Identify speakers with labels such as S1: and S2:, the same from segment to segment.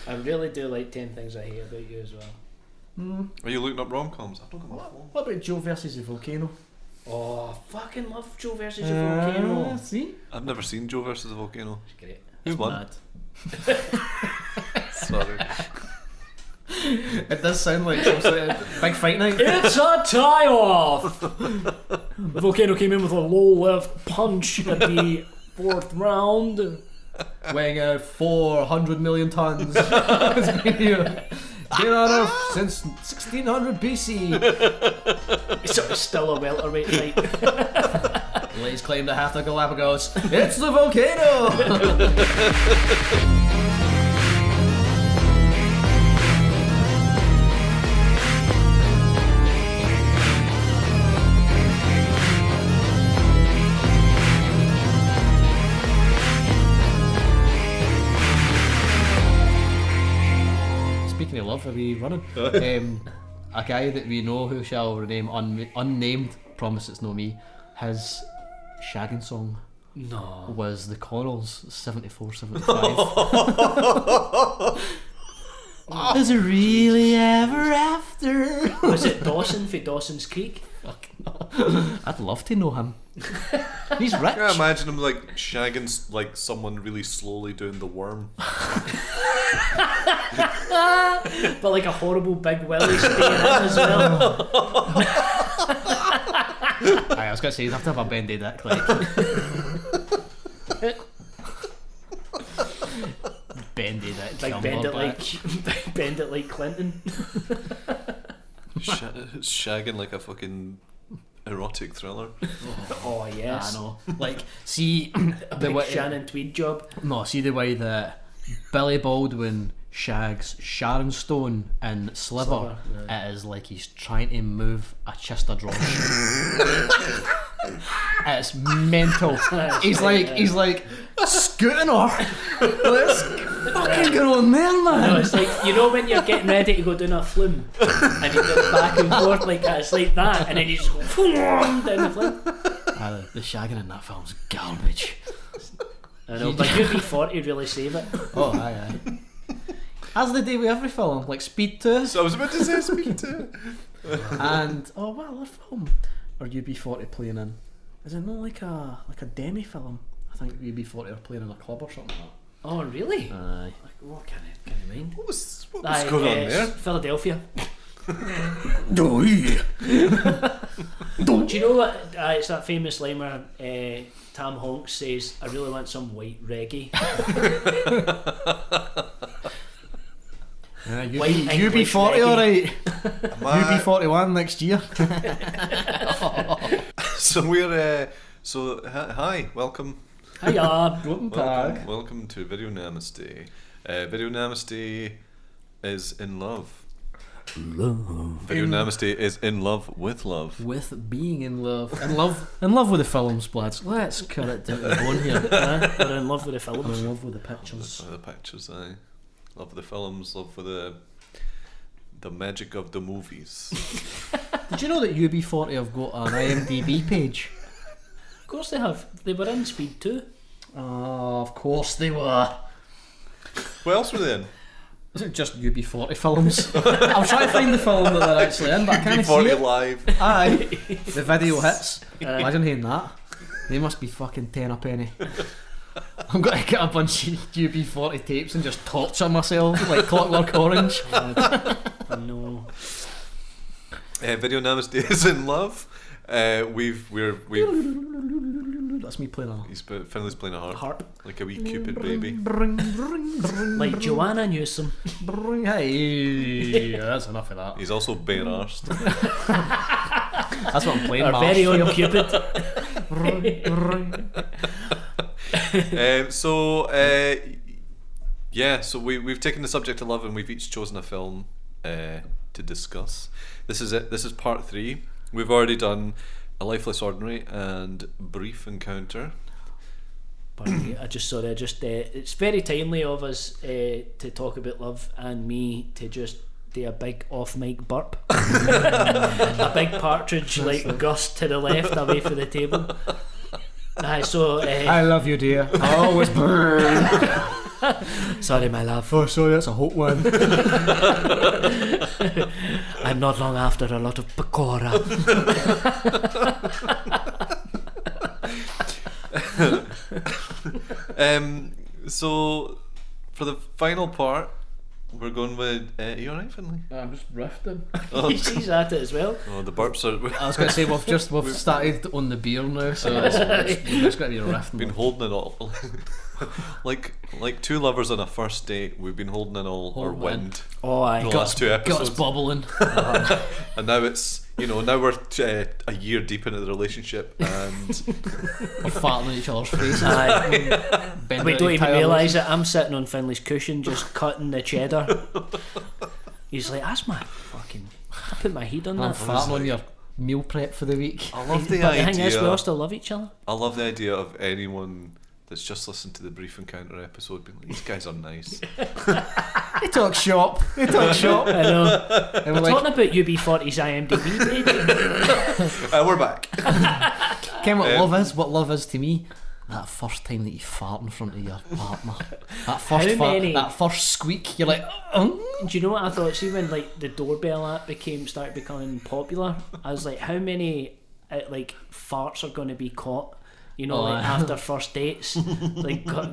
S1: I really do like 10 Things I Hate About You as well.
S2: Are you looking up rom-coms? I've not got my phone.
S3: What about Joe versus the Volcano?
S1: Oh, I fucking love Joe versus the Volcano.
S3: See?
S2: I've never seen Joe versus the Volcano.
S1: It's great.
S2: Who's won?
S3: Mad.
S2: Sorry.
S3: It does sound like some sort of big fight night.
S1: It's a tie-off! Volcano came in with a low left punch at the 4th round.
S3: Weighing out 400 million tons. It's been here on Earth since 1600 BC.
S1: It's still a welterweight fight.
S3: Ladies claim to half the Galapagos. It's the volcano! Speaking of love, are we running? A guy that we know who shall remain unnamed, promise it's no me, his shagging song was the Connells 74-75. Is it really ever after?
S1: Was it Dawson for Dawson's Creek?
S3: Fuck no. I'd love to know him. He's rich.
S2: I imagine him like shagging like someone really slowly doing the worm.
S1: But like a horrible big willy staying in as well.
S3: I was going to say, you'd have to have a bendy dick, like. Bendy dick.
S1: Like bend it like Clinton.
S2: Shagging like a fucking erotic thriller.
S1: Oh yes.
S3: I know. Like, see
S1: A big Shannon Tweed job.
S3: No, see the way that Billy Baldwin shags Sharon Stone in Sliver. It is like he's trying to move a chest of drawers. It's mental. He's like scooting her. Let's fucking get on there, man.
S1: No, it's like, you know when you're getting ready to go down a flume and you go back and forth like that, it's like that, and then you just go down the flume.
S3: The shagging in that film's garbage.
S1: I know, but UB40 really save it.
S3: Oh, aye. As they do with every film, like Speed 2.
S2: So I was about to say Speed 2.
S3: And what other film are UB40 playing in? Is it not like a demi film? I think UB40 are playing in a club or something like that.
S1: Oh really?
S3: Aye.
S1: Like, what can I mind?
S2: What was going on there?
S1: Philadelphia.
S3: Oh yeah.
S1: Do you know what? It's that famous line where Tam Honks says, "I really want some white reggae."
S3: UB40 alright. UB41 next year.
S2: So we're hi, welcome.
S1: Hiya.
S2: Welcome to Video Namaste. Video Namaste is in love. Video Namaste is in love with love.
S3: With being in love. In love with the films, lads. Let's cut it down to the bone here.
S1: We're in love with the films.
S3: I'm in love with the pictures.
S2: Love with the pictures, aye. Love with the films, love with the magic of the movies.
S3: Did you know that UB40 have got an IMDb page?
S1: Of course they have. They were in Speed 2.
S3: Oh, of course they were.
S2: What else were they in?
S3: Is it just UB40 films? I'll try to find the film that they're actually in, but I can't see
S2: UB40
S3: it.
S2: Live.
S3: Aye. The video hits. Imagine hearing that. They must be fucking 10 a penny. I'm going to get a bunch of UB40 tapes and just torture myself like Clockwork Orange.
S1: No.
S2: Video Namaste is in love. We've
S3: That's me playing a
S2: Finley's playing a harp. Like a wee Cupid baby.
S1: Like Joanna Newsom.
S3: Hey, that's enough of that.
S2: He's also bare arsed.
S3: That's what I'm playing.
S1: Our very own Cupid.
S2: So we've taken the subject of love and we've each chosen a film to discuss. This is it. This is part 3. We've already done A Lifeless Ordinary and Brief Encounter.
S1: Pardon me, it's very timely of us to talk about love and me to just do a big off-mic burp. A big partridge like gust to the left away from the table. I love you, dear. I always burn. Sorry, my love.
S3: Oh, sorry, that's a hot one.
S1: I'm not long after a lot of pakora.
S2: So for the final part, we're going with. Are you alright, Finlay?
S3: I'm just riffing.
S1: She's at it as well.
S2: Oh, the burps are.
S3: I was going to say we've started on the beer now, so it's got to be a riff.
S2: Been holding it all. like two lovers on a first date. We've been holding it all our wind.
S1: Oh, I
S2: the
S1: got
S2: last two episodes.
S3: Guts bubbling.
S2: And now it's now we're a year deep into the relationship and
S3: We're farting on each other's faces.
S1: We don't even realise it. I'm sitting on Finley's cushion just cutting the cheddar. He's like, that's my fucking. I put my heat on
S3: I'm
S1: that.
S3: farting on your meal prep for the week.
S2: I love the
S1: But
S2: idea.
S1: the thing is, we all still love each other.
S2: I love the idea of anyone that's just listened to the Brief Encounter episode being like, these guys are nice.
S3: They talk shop.
S1: I know.
S3: And
S1: We're
S3: we're
S1: talking about UB40's IMDb page.
S2: We're back.
S3: Ken, what love is? What love is to me? That first time that you fart in front of your partner. That first
S1: How
S3: fart,
S1: many-
S3: that first squeak, you're like, oh.
S1: Do you know what I thought? See, when like the doorbell app started becoming popular, I was like, how many farts are going to be caught? After first dates,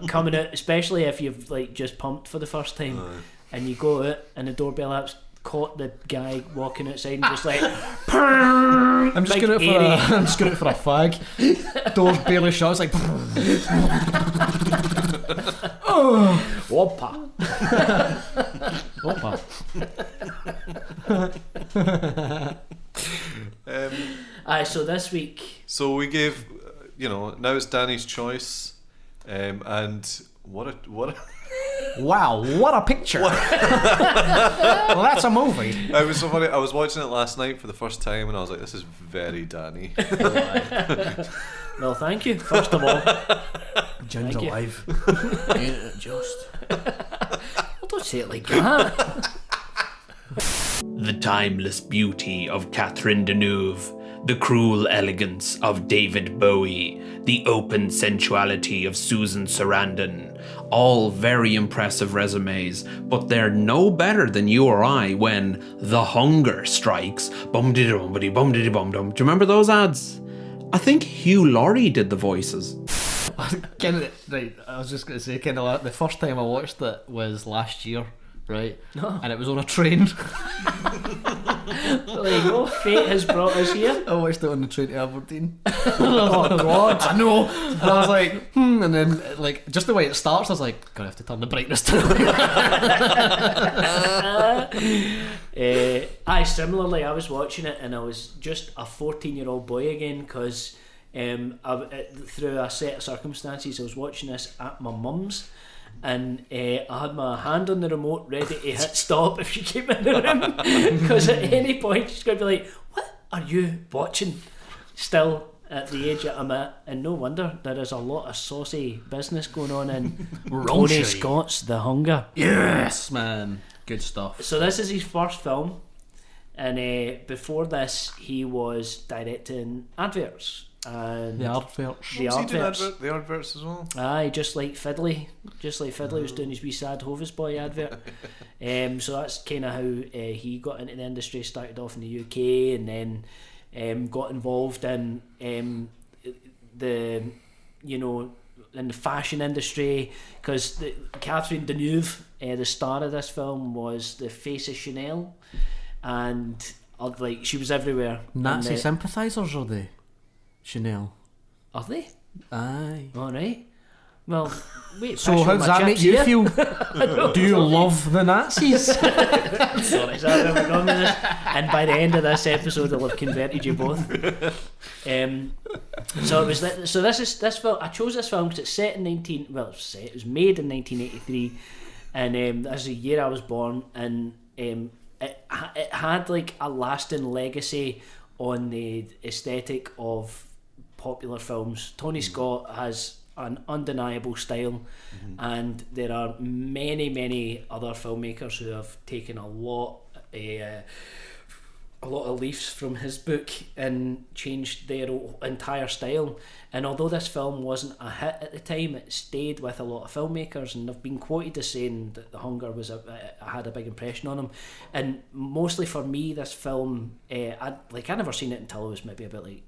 S1: coming out, especially if you've just pumped for the first time, and you go out and the doorbell app's caught the guy walking outside and just like,
S3: I'm just going out for a fag. Doors barely shut. It's like,
S1: oh, whoppa.
S3: Opa.
S1: So this week,
S2: So we gave, now it's Danny's choice, and what a
S3: Wow, what a picture! Well, that's a movie.
S2: It was so funny. I was watching it last night for the first time, and I was like, "This is very Danny."
S1: well, thank you. First of all,
S3: Jim's
S1: Thank you.
S3: alive. Ain't it just?
S1: well, don't say it like that.
S4: The timeless beauty of Catherine Deneuve, the cruel elegance of David Bowie, the open sensuality of Susan Sarandon. All very impressive resumes, but they're no better than you or I when the hunger strikes. Bum-diddy-bum-diddy, bum-diddy-bum-dum. Do you remember those ads? I think Hugh Laurie did the voices.
S3: Right, I was just going to say, the first time I watched it was last year, right?
S1: No.
S3: And it was on a train.
S1: There you go. Fate has brought us here.
S3: I watched it on the train to Aberdeen.
S1: Oh God!
S3: I know. And I was like, and then just the way it starts, I was like, gonna have to turn the brightness down.
S1: Similarly, I was watching it and I was just a 14-year-old boy again because through a set of circumstances, I was watching this at my mum's. And I had my hand on the remote ready to hit stop if she came in the room because at any point she's going to be like, what are you watching still at the age that I'm at? And no wonder there is a lot of saucy business going on in Tony Scott's The Hunger.
S3: Yes, man. Good stuff.
S1: So this is his first film, and before this he was directing adverts and
S3: The adverts.
S1: the
S2: Was he doing
S1: adverts.
S2: the adverts as well?
S1: Aye, just like Fidley was doing his wee Sad Hovis Boy advert. So that's kind of how he got into the industry. Started off in the UK and then got involved in in the fashion industry because Catherine Deneuve, the star of this film, was the face of Chanel, and she was everywhere.
S3: Nazi sympathisers, are they? Chanel.
S1: Are they?
S3: Aye.
S1: Alright. Well, wait.
S3: So how does that make you feel? Do you
S1: know.
S3: love the Nazis?
S1: Sorry, is that where we're going with this? And by the end of this episode, I'll have converted you both. So it was this film. I chose this film because it's set in it was made in 1983, and that's the year I was born, and it had a lasting legacy on the aesthetic of popular films. Tony Scott has an undeniable style, and there are many other filmmakers who have taken a lot a lot of leaves from his book and changed their entire style. And although this film wasn't a hit at the time, it stayed with a lot of filmmakers, and they've been quoted as saying that The Hunger had a big impression on him. And mostly for me, this film, I'd never seen it until I was maybe about like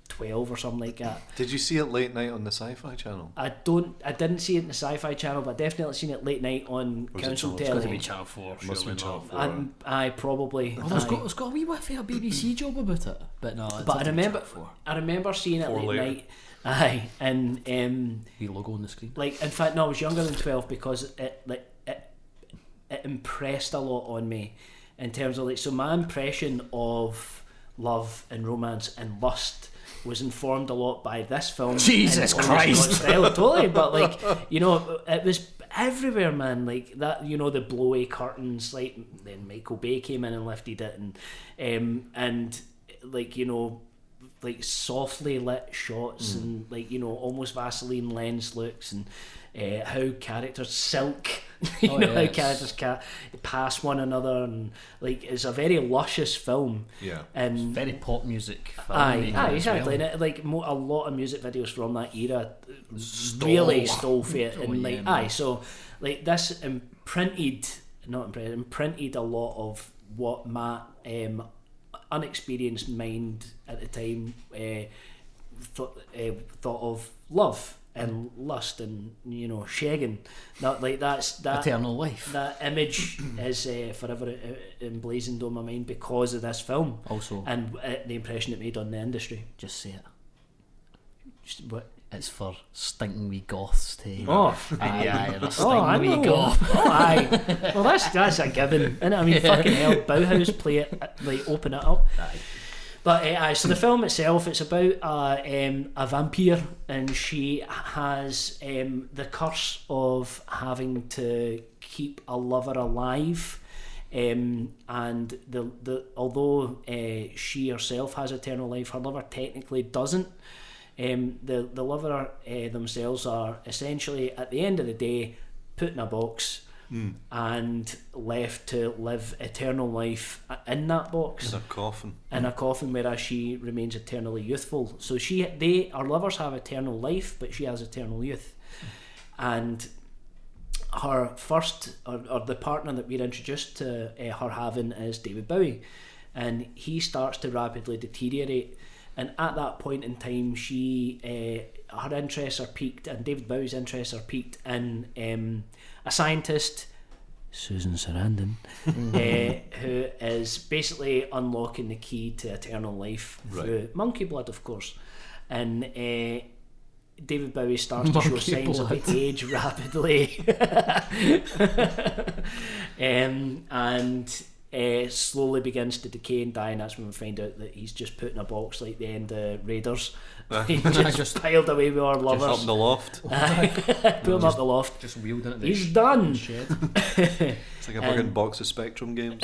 S1: 12 or something like that.
S2: Did you see it late night on the Sci-Fi Channel?
S1: I didn't see it in the Sci-Fi Channel, but I definitely seen it late night on council
S3: It's got to
S1: telly.
S3: be Channel 4.
S2: Must have been Channel 4.
S1: And I probably.
S3: Oh, it's got a wee whiff of a BBC job about it, but no.
S1: But I remember seeing it
S2: 4
S1: late
S2: later.
S1: night. Aye, and
S3: wee logo on the screen.
S1: like in fact, no, I was younger than 12 because it impressed a lot on me in terms of like, so my impression of love and romance and lust was informed a lot by this film.
S3: Jesus
S1: and
S3: Christ.
S1: style, totally. But like, you know, it was everywhere, man. Like that, you know, the blowy curtains. Like then Michael Bay came in and lifted it, and like, you know, like softly lit shots and like, you know, almost Vaseline lens looks, and how characters silk, how characters pass one another, and like it's a very luscious film.
S2: Yeah.
S1: And
S3: Very pop music.
S1: aye, exactly.
S3: Well.
S1: And it, like a lot of music videos from that era really stole for it, and like so like this imprinted a lot of what my unexperienced mind at the time thought of love and lust and, you know, shagging. That like that
S3: Eternal life.
S1: That image is forever emblazoned on my mind because of this film.
S3: Also,
S1: And the impression it made on the industry.
S3: just say it.
S1: Just what?
S3: It's for stinking wee goths to.
S1: Oh,
S3: aye, the
S1: I
S3: stinking wee
S1: know.
S3: goth.
S1: Oh, aye. Well, that's a given, isn't it? I mean, fucking hell, Bauhaus play it, like open it up.
S3: Aye.
S1: But aye, so the film itself, it's about a vampire, and she has the curse of having to keep a lover alive. And the although she herself has eternal life, her lover technically doesn't. The lover themselves are essentially, at the end of the day, put in a box and left to live eternal life in that box.
S2: In a coffin.
S1: In a coffin, whereas she remains eternally youthful. So our lovers have eternal life, but she has eternal youth. And her first, or the partner that we're introduced to her having, is David Bowie, and he starts to rapidly deteriorate. And at that point in time, her interests are piqued, and David Bowie's interests are piqued in a scientist, Susan Sarandon, who is basically unlocking the key to eternal life through monkey blood, of course. And David Bowie starts to show signs of age rapidly, and slowly begins to decay and die, and that's when we find out that he's just put in a box like the end of Raiders. He's just piled away with our lovers.
S2: Just up in the loft.
S1: Put him up the loft.
S3: Just wheeled in it.
S1: He's done.
S2: It's like a fucking box of Spectrum games.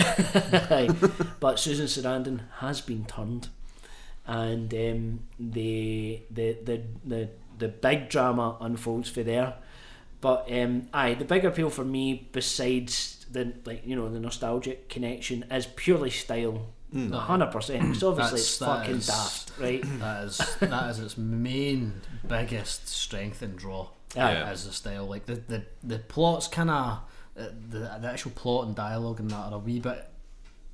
S1: But Susan Sarandon has been turned, and the big drama unfolds for there. But the big appeal for me, besides the the nostalgic connection, is purely style. 100%. Because obviously it's fucking daft, right?
S3: That is its main biggest strength and draw.
S1: Yeah.
S3: As the style, like the plot's kind of the actual plot and dialogue and that are a wee bit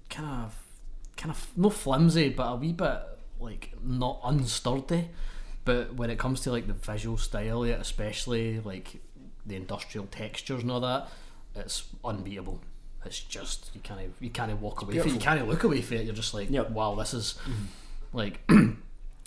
S3: kind of no flimsy, but a wee bit like not unsturdy. But when it comes to like the visual style, especially like the industrial textures and all that, it's unbeatable. It's just you can't walk away from it. You can't look away from it. You're just like, wow, this is like.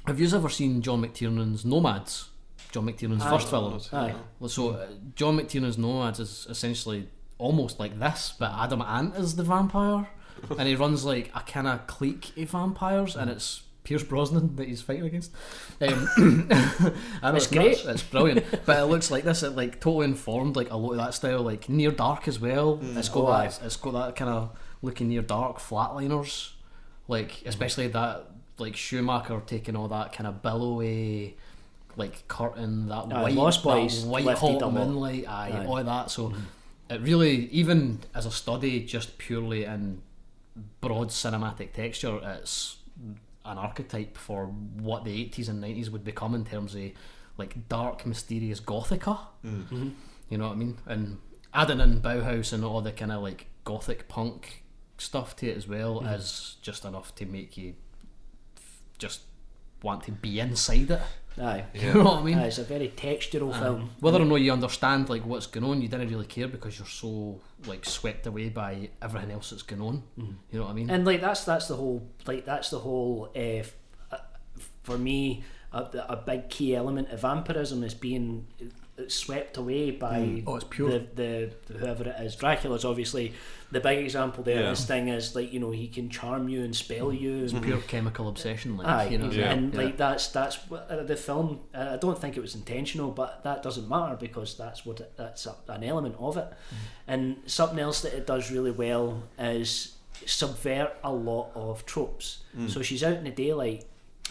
S3: Have you ever seen John McTiernan's Nomads? John McTiernan's first film.
S1: Aye.
S3: So John McTiernan's Nomads is essentially almost like this, but Adam Ant is the vampire, and he runs like a kind of clique of vampires, and it's Pierce Brosnan that he's fighting against. I know it's
S1: great.
S3: It's brilliant, but it looks like this. It like totally informed like a lot of that style, like Near Dark as well. It's got that kind of looking Near Dark flatliners, like especially that like Schumacher taking all that kind of billowy like curtain, that white
S1: Lost Boys,
S3: that white
S1: lifted a
S3: hot
S1: lot.
S3: moonlight, all of that. So it really, even as a study, just purely in broad cinematic texture, it's an archetype for what the 80s and 90s would become in terms of like dark, mysterious Gothica. You know what I mean? And adding in Bauhaus and all the kind of like Gothic punk stuff to it as well is just enough to make you just want to be inside it.
S1: Aye.
S3: You know what I mean?
S1: Aye, it's a very textural film.
S3: Whether or not you understand like what's going on, you didn't really care because you're so like swept away by everything else that's going on. You know what I mean?
S1: And like that's the whole for me a big key element of vampirism is being swept away by
S3: it's pure.
S1: the whoever it is. Dracula's obviously the big example there.
S2: Yeah.
S1: His thing is like, you know, he can charm you and spell you.
S3: It's pure chemical obsession, like,
S1: Aye,
S3: you know.
S1: and like that's what the film. I don't think it was intentional, but that doesn't matter because that's an element of it. And something else that it does really well is subvert a lot of tropes. So she's out in the daylight,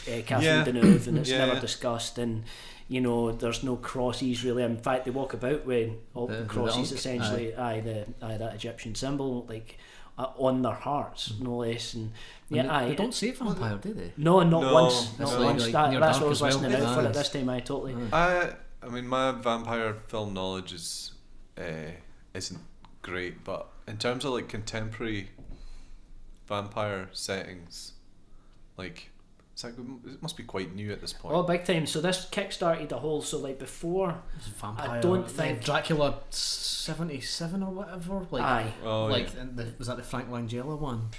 S1: Catherine Deneuve, and it's never discussed. And you know, there's no crosses really. In fact, they walk about with all the crosses essentially. That Egyptian symbol, like on their hearts, no less. And
S3: they don't say vampire, do they?
S1: No, not once.
S3: It's
S1: Not
S3: like-
S1: once.
S3: like Near
S1: That's
S3: Dark
S1: what I was
S3: as well.
S1: listening out for
S3: Aye.
S1: at this time. Totally.
S2: I mean, my vampire film knowledge is isn't great, but in terms of like contemporary vampire settings, like it must be quite new at this point.
S1: Oh, big time. So this kick-started a whole. So like before,
S3: It's vampire.
S1: I don't think
S3: Dracula 77 or whatever. Like,
S1: aye.
S2: Oh,
S3: like
S2: yeah.
S3: was that the Frank Langella one?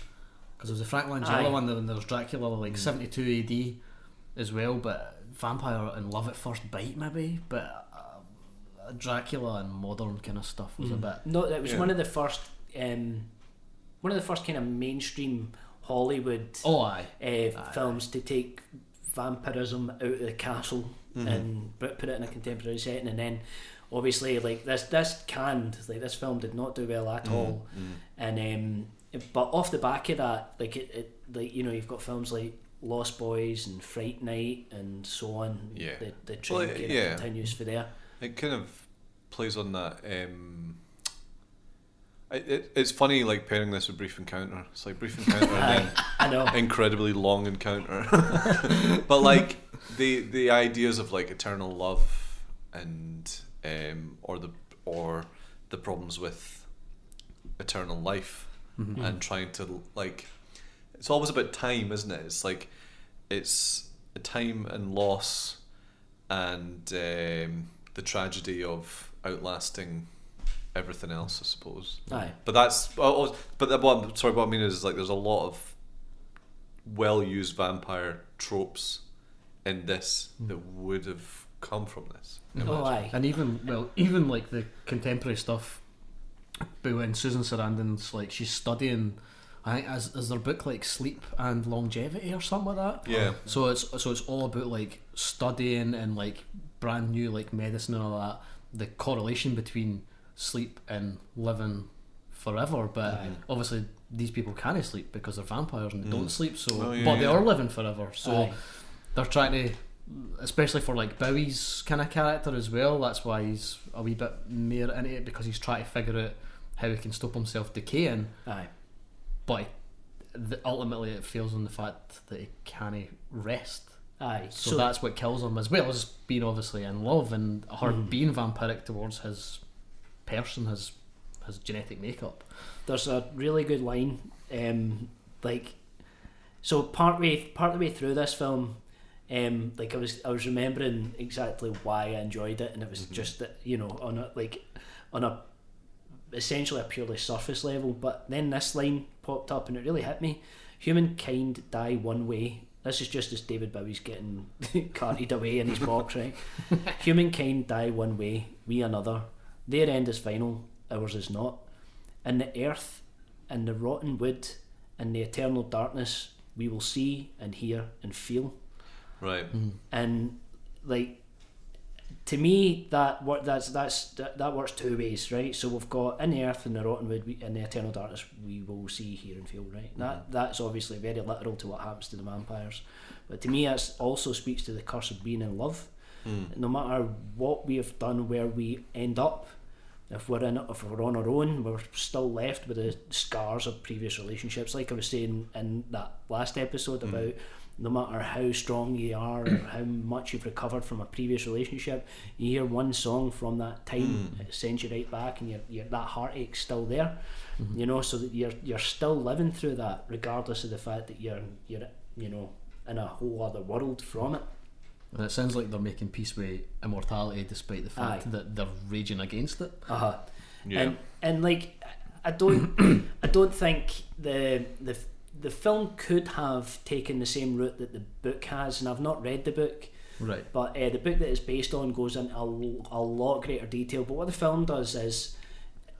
S3: Because there was the Frank Langella one, and there was Dracula like 72 AD as well. But vampire and Love at First Bite maybe, but Dracula and modern kind of stuff was a bit.
S1: No, it was one of the first kind of mainstream Hollywood films to take vampirism out of the castle and put it in a contemporary setting. And then obviously like this film did not do well at all. And but off the back of that, like it like, you know, you've got films like Lost Boys and Fright Night and so on.
S2: Yeah.
S1: The trend kind of continues for there.
S2: It kind of plays on that. It's funny, like pairing this with Brief Encounter. It's like Brief Encounter and
S1: I know.
S2: then incredibly long encounter. But like the ideas of like eternal love and or the problems with eternal life and trying to like, it's always about time, isn't it? It's like it's a time and loss and the tragedy of outlasting everything else, I suppose.
S1: Aye.
S2: But what I mean is like there's a lot of well used vampire tropes in this that would have come from this.
S1: Oh, aye.
S3: And even like the contemporary stuff, but when Susan Sarandon's like she's studying, I think is their book like Sleep and Longevity or something like that.
S2: Yeah.
S3: So it's all about like studying and like brand new like medicine and all that. The correlation between sleep and living forever, but obviously these people can't sleep because they're vampires and they don't sleep. So, but they are living forever. So they're trying to, especially for like Bowie's kind of character as well. That's why he's a wee bit more into it, because he's trying to figure out how he can stop himself decaying.
S1: Aye.
S3: But ultimately, it fails on the fact that he can't rest.
S1: Aye.
S3: So that's what kills him, as well as being obviously in love and her being vampiric towards his person, his genetic makeup.
S1: There's a really good line, like, so part of the way through this film, like I was remembering exactly why I enjoyed it, and it was just that, you know, on a essentially a purely surface level. But then this line popped up and it really hit me. Humankind die one way. This is just as David Bowie's getting carted away in his box, right? Humankind die one way, we another. Their end is final, ours is not. In the earth, and the rotten wood, and the eternal darkness, we will see and hear and feel.
S2: Right.
S1: And like, to me, that works two ways, right? So we've got in the earth and the rotten wood, in the eternal darkness, we will see, hear, and feel, right? That's obviously very literal to what happens to the vampires, but to me, that also speaks to the curse of being in love. No matter what we have done, where we end up, if we're on our own, we're still left with the scars of previous relationships. Like I was saying in that last episode about no matter how strong you are or how much you've recovered from a previous relationship, you hear one song from that time, it sends you right back, and you're that heartache's still there. You know, so that you're still living through that, regardless of the fact that you're you know, in a whole other world from it.
S3: And it sounds like they're making peace with immortality, despite the fact that they're raging against it.
S2: Yeah.
S1: And like, I don't I don't think the film could have taken the same route that the book has, and I've not read the book.
S3: Right.
S1: But the book that it's based on goes into a lot greater detail. But what the film does is,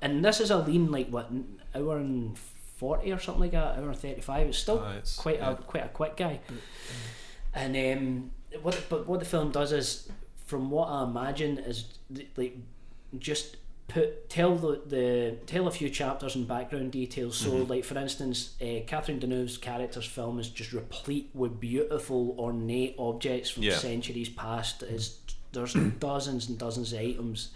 S1: and this is a lean, like, what, hour and 40 or something like that, hour and 35. It's still quite a quick guy. And what the film does is, from what I imagine, is like just tell a few chapters and background details. So, like, for instance, Catherine Deneuve's character's film is just replete with beautiful, ornate objects from centuries past. There's dozens and dozens of items.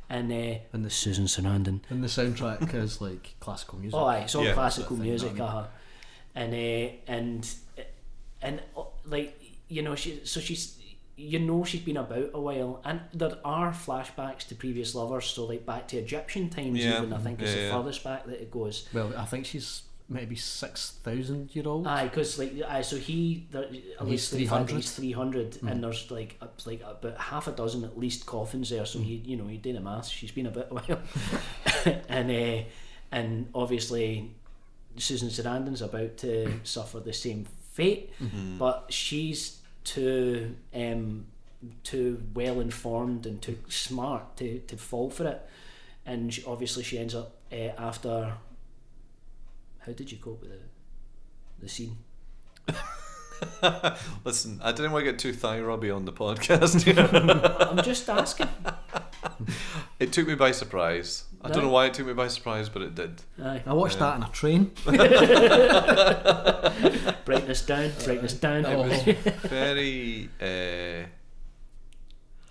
S1: And the Susan Sarandon.
S3: And the soundtrack is like classical music.
S1: Oh, aye, it's all classical
S3: Sort of
S1: music,
S3: thing,
S1: and like, you know, she's been about a while, and there are flashbacks to previous lovers. So, like, back to Egyptian times, even I think is the furthest back that it goes.
S3: Well, I think she's maybe 6,000 year old.
S1: Aye, because like, so he's 300, and there's like about half a dozen at least coffins there. So he did the maths. She's been a bit a while, and obviously Susan Sarandon's about to suffer the same fate, but she's too well informed and too smart to fall for it, and she ends up after. How did you cope with the scene?
S2: Listen, I didn't want to get too thigh rubby on the podcast here.
S1: I'm just asking.
S2: It took me by surprise. I don't know why it took me by surprise, but it did.
S1: Aye.
S3: I watched that in a train.
S1: Brightness down.
S2: It was very.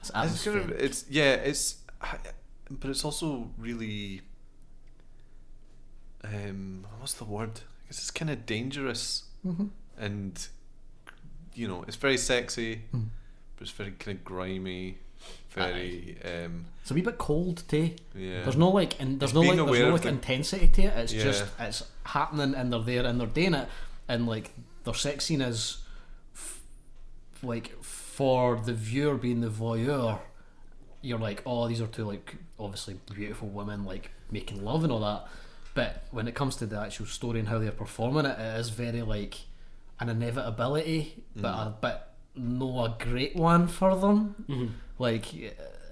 S3: It's atmospheric.
S2: But it's also really. What's the word? I guess it's kind of dangerous, and you know, it's very sexy, but it's very kind of grimy, very.
S3: It's a wee bit cold too.
S2: Yeah.
S3: There's no intensity to it. It's just it's happening, and they're there, and they're doing it, and like their sex scene is like, for the viewer being the voyeur, you're like, oh, these are two, like, obviously beautiful women, like, making love and all that. But when it comes to the actual story and how they're performing it, it is very like an inevitability, but no a great one for them. Like,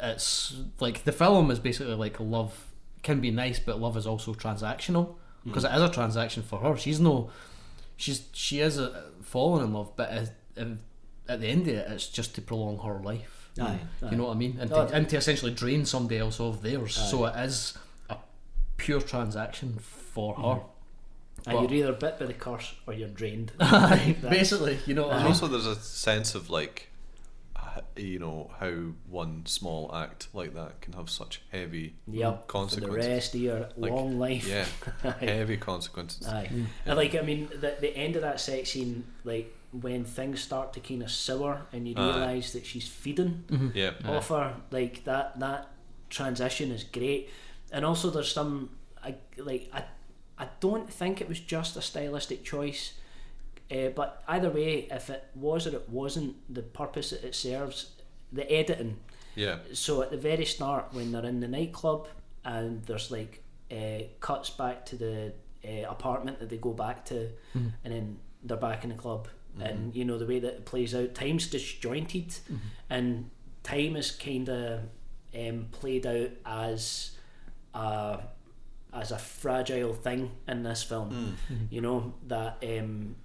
S3: it's like the film is basically like, love can be nice, but love is also transactional, because it is a transaction for her. She is falling in love, but at the end of it, it's just to prolong her life.
S1: Aye.
S3: You know what I mean? And to essentially drain somebody else of theirs. Aye. So it is pure transaction for her.
S1: And you're either bit by the curse or you're drained.
S3: Basically, you know what I mean?
S2: Also, there's a sense of like, you know, how one small act like that can have such heavy consequences
S1: for the rest of your long life.
S2: Yeah, heavy consequences.
S1: Aye. And like, I mean, the end of that sex scene, like, when things start to kind of sour and you realise that she's feeding off her, like, that transition is great. And also there's some, I don't think it was just a stylistic choice, but either way, if it was or it wasn't, the purpose that it serves, the editing. Yeah. So at the very start, when they're in the nightclub and there's like cuts back to the apartment that they go back to, and then they're back in the club, and you know, the way that it plays out, time's disjointed, and time is kind of played out as a fragile thing in this film, you know, that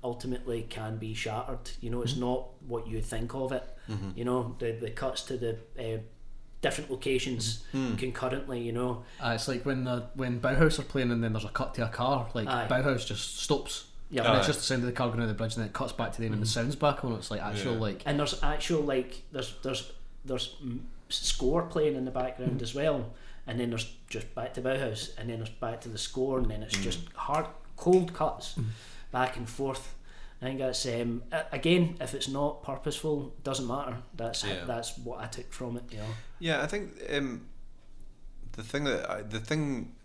S1: ultimately can be shattered. You know, it's not what you think of it. You know, the cuts to the different locations concurrently. You know,
S3: it's like when Bauhaus are playing and then there's a cut to a car. Like, Bauhaus just stops. Yeah, and it's just the sound of the car going down the bridge, and then it cuts back to them and the sound's back on. It's like actual like,
S1: and there's actual like there's score playing in the background as well. and then there's just back to Bauhaus, and then there's back to the score, and then it's just hard, cold cuts back and forth. I think that's again, if it's not purposeful, doesn't matter. That's what I took from it.
S2: Yeah, I think the thing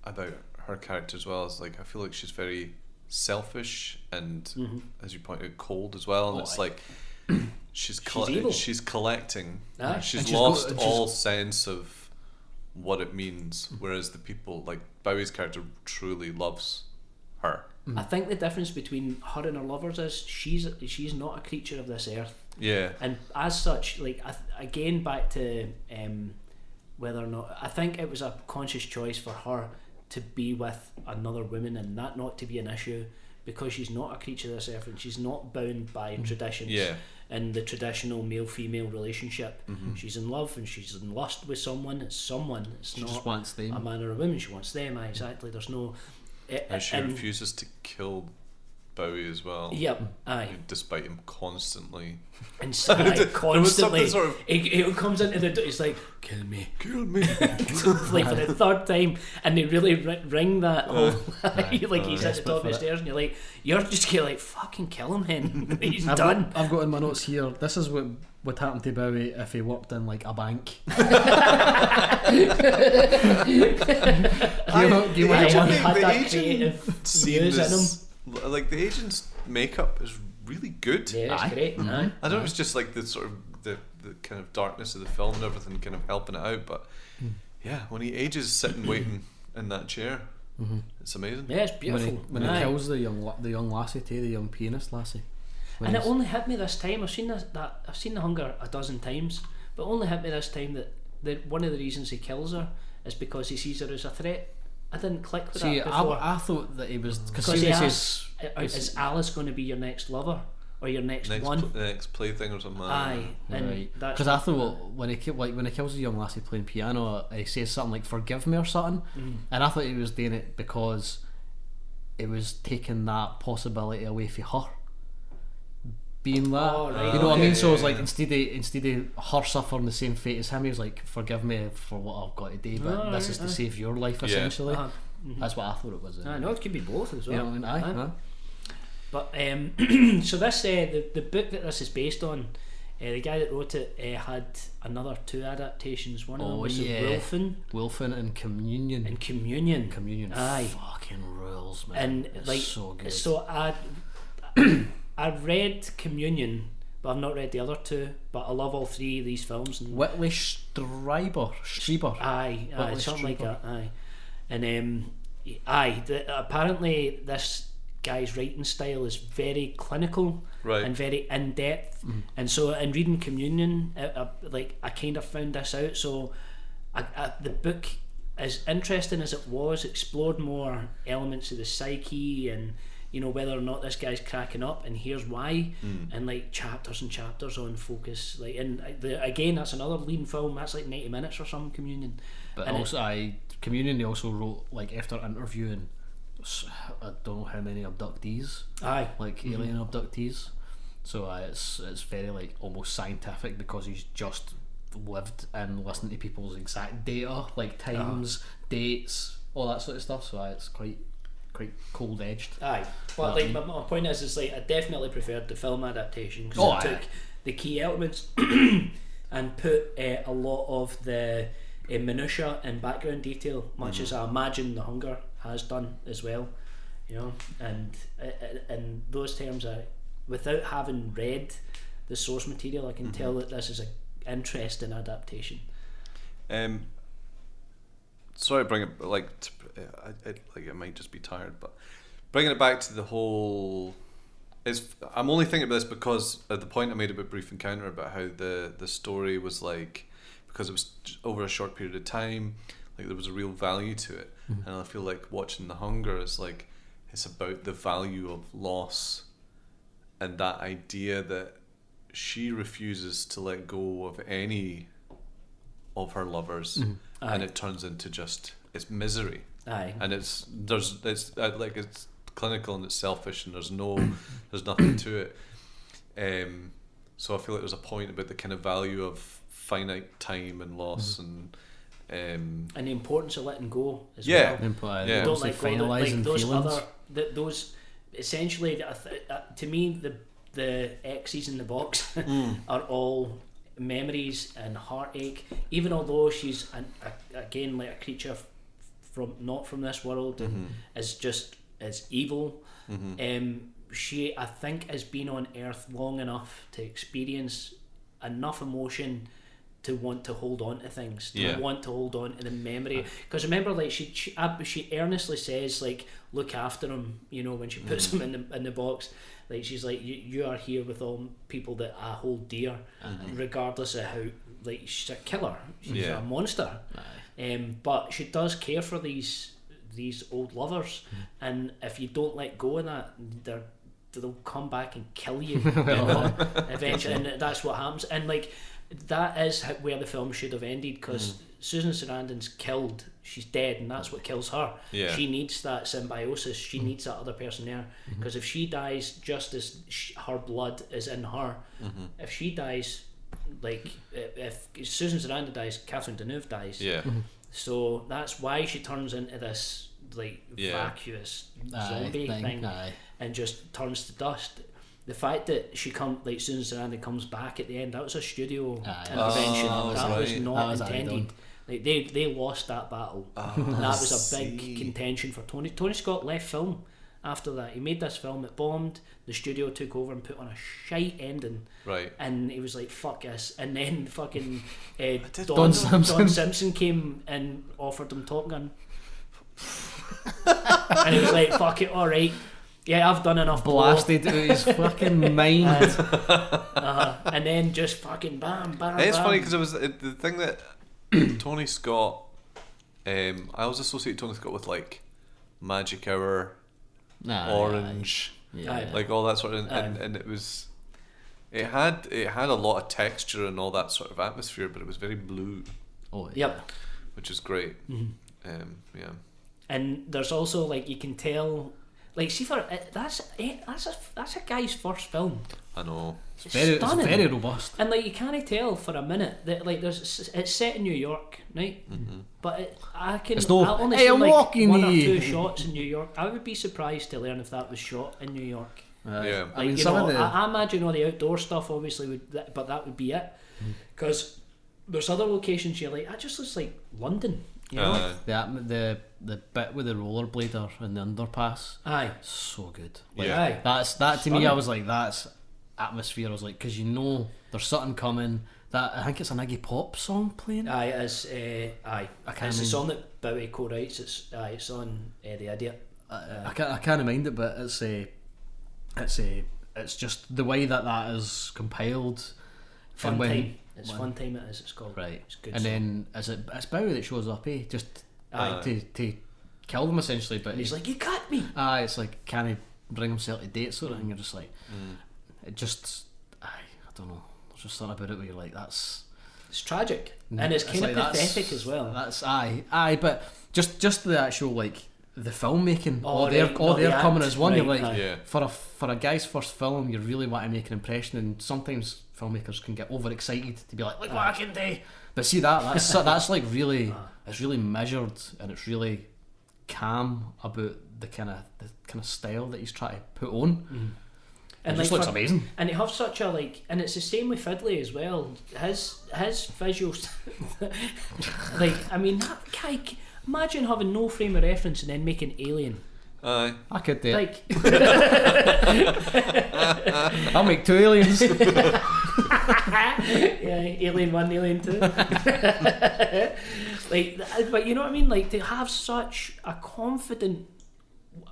S2: about her character as well is like I feel like she's very selfish and as you point out, cold as well, and it's like she's collecting. She's lost all sense of what it means, whereas the people like Bowie's character truly loves her.
S1: I think the difference between her and her lovers is she's not a creature of this earth.
S2: Yeah.
S1: And as such, like again, back to whether or not I think it was a conscious choice for her to be with another woman and that not to be an issue, because she's not a creature of this earth and she's not bound by traditions.
S2: Yeah.
S1: In the traditional male-female relationship, she's in love and she's in lust with someone. It's someone. It's
S3: She
S1: not
S3: just wants them.
S1: a man or a woman. She wants them. Exactly. There's no.
S2: And she refuses to kill Bowie as well.
S1: Yep. Aye.
S2: Despite him constantly.
S1: And constantly,
S2: sort of
S1: he comes into the door. He's like, "Kill me."
S2: Like
S1: for the third time, and they really ring that. He's at the top of the stairs, and you're just like, "Fucking kill him, then." He's done.
S3: I've got in my notes here. This is what would happen to Bowie if he worked in like a bank.
S2: Like the agent's makeup is really good.
S1: Yeah, it's great.
S2: I don't know if it's just like the sort of the kind of darkness of the film and everything kind of helping it out, but yeah, when he ages sitting waiting in that chair, it's amazing.
S1: Yeah, it's beautiful.
S3: When he kills the young lassie too, the young pianist lassie.
S1: And it only hit me this time. I've seen The Hunger a dozen times, but it only hit me this time that one of the reasons he kills her is because he sees her as a threat. I didn't click with that before.
S3: I thought that he was because
S1: he asks, is Alice going to be your next lover or your next one?
S2: Next plaything or something.
S1: Aye, and
S3: because I thought when he kills the young lassie playing piano, he says something like "forgive me" or something, and I thought he was doing it because it was taking that possibility away from her being that. You know what I mean? So it was like instead of her suffering the same fate as him, he was like, "Forgive me for what I've got to do, but this is to save your life essentially." That's what I thought it was.
S1: I know it could be both as well.
S3: You know what I mean?
S1: But so this the book that this is based on, the guy that wrote it had another 2 adaptations. One of them was
S3: Wilfin and Communion. Communion.
S1: Aye,
S3: fucking rules, man.
S1: And
S3: it's
S1: like
S3: so good.
S1: So I've read Communion, but I've not read the other 2. But I love all 3 of these films. And
S3: Whitley Strieber.
S1: Aye, something like that. Aye, and apparently this guy's writing style is very clinical and very in depth. And so in reading Communion, I kind of found this out. So the book, as interesting as it was, explored more elements of the psyche and whether or not this guy's cracking up, and here's why, and like chapters and chapters on focus. Like, and again, that's another lean film. That's like 90 minutes or something. Communion.
S3: But and also, Communion. They also wrote like after interviewing, I don't know how many abductees.
S1: Aye.
S3: Like alien abductees. So it's very like almost scientific because he's just lived and listened to people's exact data, like times, dates, all that sort of stuff. So it's quite cold edged.
S1: Aye, but like my point is like I definitely preferred the film adaptation because it took the key elements and put a lot of the minutiae and background detail, much as I imagine The Hunger has done as well. And in those terms, without having read the source material, I can tell that this is an interesting adaptation.
S2: Sorry to bring it it might just be tired, but bringing it back to the whole I'm only thinking about this because at the point I made about Brief Encounter about how the story was like, because it was over a short period of time, like there was a real value to it. And I feel like watching The Hunger is like it's about the value of loss and that idea that she refuses to let go of any of her lovers, and it turns into just it's misery.
S1: Aye.
S2: And it's clinical and it's selfish and there's nothing to it. So I feel like there's a point about the kind of value of finite time and loss and
S1: and the importance of letting go as
S2: Yeah.
S1: well.
S2: Yeah.
S1: Don't let go.
S3: Finalising
S1: Those
S3: feelings.
S1: other those essentially to me the X's in the box are all memories and heartache. Even although she's again like a creature from not from this world and is evil. She, I think, has been on Earth long enough to experience enough emotion to want to hold on to things, to want to hold on to the memory. Because remember, like she earnestly says, like, look after him. You know, when she puts him in the box, like she's like, you are here with all people that I hold dear, regardless of how. Like, she's a killer. She's a monster. But she does care for these old lovers, and if you don't let go of that, they'll come back and kill you, you know, eventually, and that's what happens. And like that is where the film should have ended, because Susan Sarandon's killed, she's dead, and that's what kills her. She needs that symbiosis, she needs that other person there, because if she dies just as her blood is in her, if she dies, like if Susan Sarandon dies, Catherine Deneuve dies. So that's why she turns into this like vacuous zombie thing and just turns to dust. The fact that Susan Sarandon comes back at the end, that was a studio intervention. That was not intended. Like they lost that battle. That was a big contention for Tony. Tony Scott left film after that. He made this film, it bombed, the studio took over and put on a shite ending. Right. And he was like, fuck this. And then fucking Don Simpson came and offered him Top Gun. And he was like, fuck it, alright. Yeah, I've done enough.
S3: Blasted out his fucking mind.
S1: And then just fucking bam.
S2: It's funny because it was the thing that Tony Scott, I always associate Tony Scott with like Magic Hour, Orange, like all that sort of, and it was, it had a lot of texture and all that sort of atmosphere, but it was very blue. Which is great.
S1: And there's also like, you can tell, like, see, for that's a guy's first film.
S2: I know.
S3: It's very robust.
S1: And like, you can't tell for a minute that like it's set in New York, right? But I only see like one or two shots in New York. I would be surprised to learn if that was shot in New York.
S2: Yeah,
S1: like, I mean, I imagine all the outdoor stuff obviously would, but that would be it. Because there's other locations you're like, that just looks like London. You know?
S3: The bit with the rollerblader and the underpass, so good. Like, that to me, I was like, that's atmosphere. I was like, because you know there's something coming. That I think it's an Iggy Pop song playing.
S1: It's a song that Bowie co-writes. It's on The Idiot.
S3: I can't mind it, but it's just the way that is compiled.
S1: Fun Time. It's Fun Time. It's called.
S3: Right.
S1: It's good.
S3: And then it's Bowie that shows up, just to kill them essentially. But
S1: and he's like, you cut me.
S3: It's like, can he bring himself to date sort of thing? You're just like, it just, I don't know. There's just something about it where you're like, it's
S1: tragic, and it's kind of pathetic as well.
S3: That's but just the actual like the filmmaking, they're coming as one. Right, you're like, for a guy's first film, you really want to make an impression, and sometimes filmmakers can get overexcited to be like, look what I can do. But see that's like really, it's really measured and it's really calm about the kind of style that he's trying to put on. And it just looks amazing.
S1: And it has such a like, and it's the same with Findlay as well. His visuals, like, I mean, that guy. Imagine having no frame of reference and then making Alien.
S3: I could do it.
S1: Like,
S3: I'll make 2 Aliens.
S1: Alien 1, Alien 2. Like, but you know what I mean? Like, to have such a confident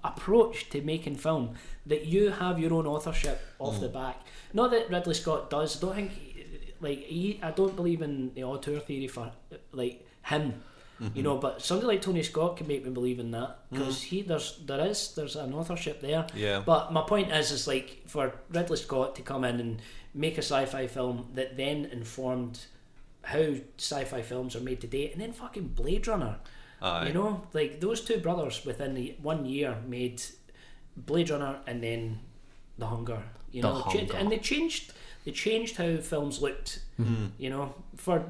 S1: approach to making film that you have your own authorship off the back. Not that Ridley Scott does. I don't think, like, I don't believe in the auteur theory for like him. You know, but somebody like Tony Scott can make me believe in that, because there's an authorship there. But my point is like, for Ridley Scott to come in and make a sci-fi film that then informed how sci-fi films are made today, and then fucking Blade Runner. You know, like, those two brothers within the 1 year made Blade Runner and then The Hunger. You know, and they changed it changed how films looked. You know, for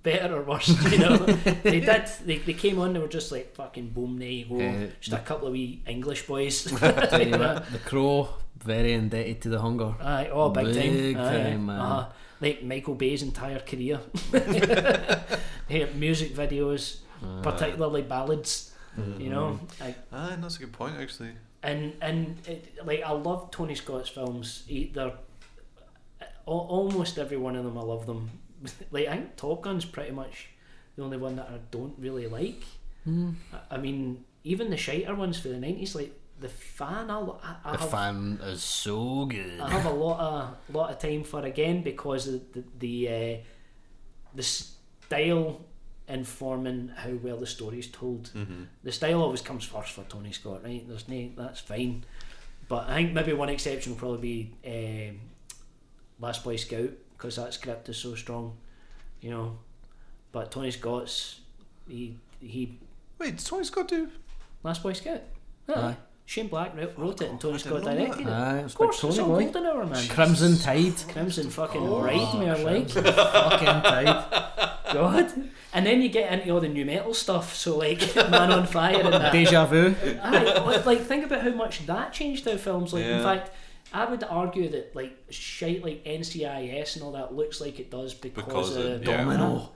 S1: better or worse. You know, they came on. They were just like fucking boom. There you go. Just a couple of wee English boys.
S3: The Crow, very indebted to The Hunger.
S1: Aye, big time,
S3: man.
S1: Like Michael Bay's entire career. Music videos, particularly ballads. You know,
S2: that's a good point actually.
S1: And like I love Tony Scott's films. They're almost every one of them. I love them. Like I think Top Gun's pretty much the only one that I don't really like. I mean, even the shiter ones for the 90s, like The Fan. The
S3: Fan is so good.
S1: I have a lot of time for, again, because of the style informing how well the story's told. The style always comes first for Tony Scott, right? That's fine, but I think maybe one exception will probably be Last Boy Scout, because that script is so strong, you know. But Tony Scott's he
S2: Wait, did Tony Scott do
S1: Last Boy Scout?
S3: Aye.
S1: Shane Black wrote it and Tony Scott directed it.
S3: Aye,
S1: Of course, it's all golden hour, man.
S3: Crimson Tide.
S1: Crimson fucking ride me, like.
S3: Fucking Tide.
S1: God. And then you get into all the new metal stuff, so like Man on Fire and that.
S3: Deja Vu.
S1: Aye, like think about how much that changed how films look.
S2: Yeah.
S1: In fact, I would argue that like shite like NCIS and all that looks like it does because of
S3: Domino.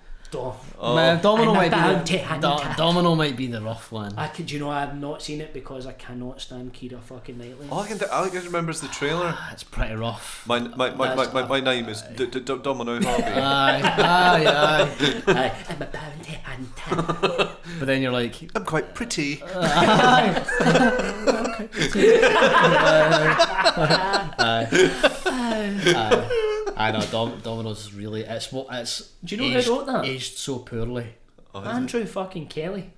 S1: Man,
S3: Domino might
S1: bounty
S3: be
S1: hunter.
S3: Domino might be the rough one.
S1: I have not seen it because I cannot stand Keira fucking Knightley.
S2: All I can remember is the trailer.
S3: It's pretty rough.
S2: My name is Domino Harvey.
S3: Aye.
S1: I'm a bounty hunter.
S3: But then you're like,
S2: I'm quite pretty.
S3: I know Domino's is really it's
S1: Do you know who wrote that?
S3: Aged so poorly.
S1: Andrew fucking Kelly.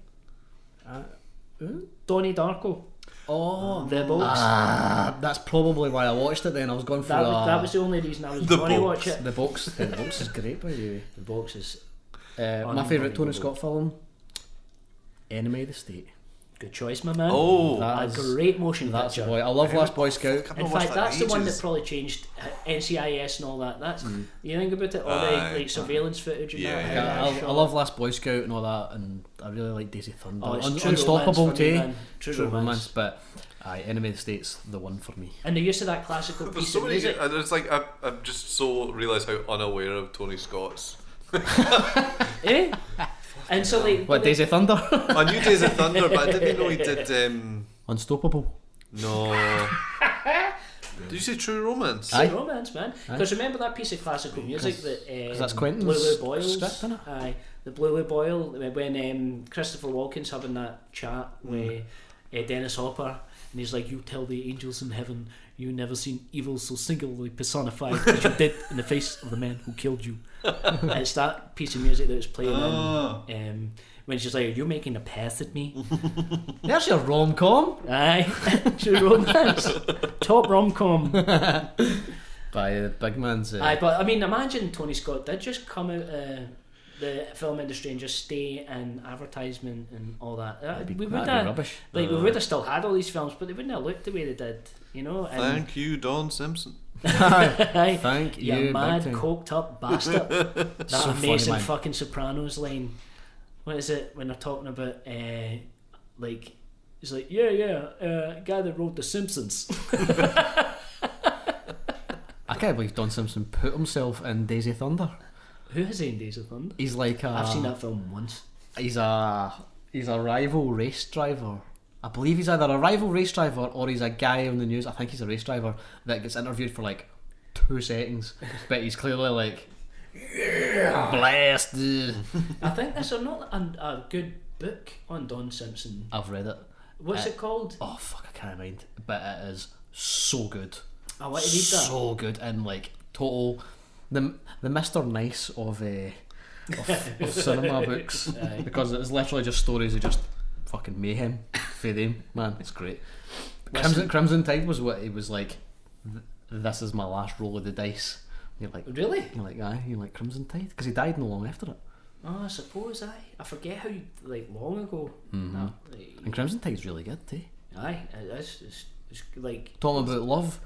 S1: Donnie Darko.
S3: Oh,
S1: The Box.
S3: That's probably why I watched it. Then I was going for
S1: that was the only reason I was going to watch it.
S3: The Box. The Box is great, by the way.
S1: The Box is
S3: My favourite Tony Scott film, Enemy of the State.
S1: good choice, my man.
S3: That
S1: a
S3: is
S1: great motion
S3: That's
S1: picture.
S3: a boy. I love Last Boy Scout.
S1: In fact, that's the one that probably changed NCIS and all that. That's you think about it, all the like surveillance footage and that.
S3: I love Last Boy Scout and all that, and I really like Daisy Thunder.
S1: Oh, it's true
S3: Unstoppable
S1: romance for me,
S3: too.
S1: man. True romance.
S3: But Enemy of the State's the one for me.
S1: And the use of that classical
S2: There's
S1: piece
S2: so
S1: of
S2: many.
S1: music.
S2: It's like I'm just so realised how unaware of Tony Scott's.
S1: Eh? And so like
S3: What, Daisy Thunder?
S2: I knew Days of Thunder, but I didn't know he did.
S3: Unstoppable.
S2: No. Did you say True Romance?
S1: True romance, man. Because remember that piece of classical music that
S3: that's Quentin's
S1: Blue Boyle's
S3: script, isn't it?
S1: Aye, the Blue Boyle when Christopher Walken's having that chat with Dennis Hopper, and he's like, "You tell the angels in heaven you never seen evil so singularly personified as you did in the face of the man who killed you." And it's that piece of music that was playing in when she's like, "Are you making a pass at me?"
S3: There's your rom-com.
S1: Aye, true romance, top rom-com.
S3: By Big Man's.
S1: Aye, but I mean, imagine Tony Scott did just come out the film industry and just stay in advertisement and all that. We would have
S3: rubbish.
S1: Like we would have still had all these films, but they wouldn't have looked the way they did, you know. And
S2: Thank you, Don Simpson.
S1: aye,
S3: Thank
S1: you
S3: you,
S1: mad
S3: big time.
S1: coked up bastard. That
S3: So funny,
S1: amazing
S3: man.
S1: fucking Sopranos line. What is it when they're talking about like? He's like, guy that wrote The Simpsons.
S3: I can't believe Don Simpson put himself in Daisy Thunder.
S1: Who has seen Days of Thunder?
S3: He's like
S1: I've seen that film once.
S3: He's a rival race driver. I believe he's either a rival race driver or he's a guy on the news. I think he's a race driver that gets interviewed for like 2 seconds, but he's clearly like, yeah, blessed.
S1: I think there's not a good book on Don Simpson.
S3: I've read it.
S1: What's it called?
S3: Oh fuck, I can't mind. But it is so good.
S1: I want to read that.
S3: So good and like total the Mr. Nice of cinema books, because it's literally just stories of just fucking mayhem for them. Man, it's great. Crimson Tide was what he was like. This is my last roll of the dice. You're like,
S1: Really?
S3: You're like, aye. You're like Crimson Tide because he died no long after it.
S1: Oh, I suppose I forget how like long ago. No, like,
S3: And Crimson Tide's really good too.
S1: aye, it's like
S3: Talking about love.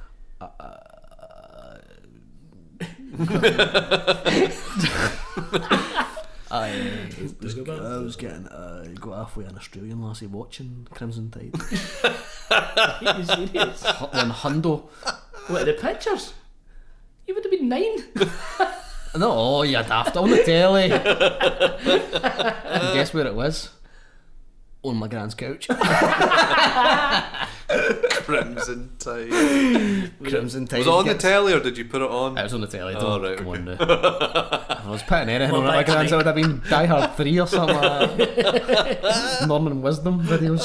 S3: I was getting got halfway an Australian lassie watching Crimson Tide.
S1: Are you serious?
S3: Then Hundo.
S1: What, the pictures? You would have been 9.
S3: No, you daft, on the telly. And guess where it was? On my gran's couch.
S2: Crimson Tide.
S3: Crimson Tide.
S2: Was it on the
S3: kids.
S2: telly or did you put it on?
S3: It was on the telly.
S2: Oh,
S3: Don't
S2: right,
S3: come
S2: okay.
S3: on now. If I was putting anything
S1: Well,
S3: on at my
S1: back to
S3: gran's,
S1: me.
S3: it would have been Die Hard 3 or something like that. Norman Wisdom videos.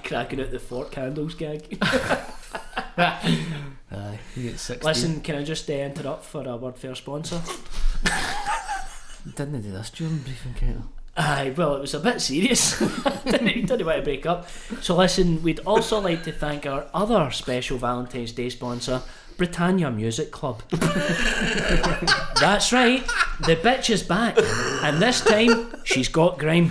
S1: Cracking out the fork handles gag.
S3: Aye, you get 16.
S1: Listen, can I just interrupt for a word for our sponsor?
S3: Didn't do this during briefing, Kate.
S1: Aye, well, it was a bit serious. didn't want to break up. So listen, we'd also like to thank our other special Valentine's Day sponsor, Britannia Music Club. That's right, the bitch is back, and this time she's got grime.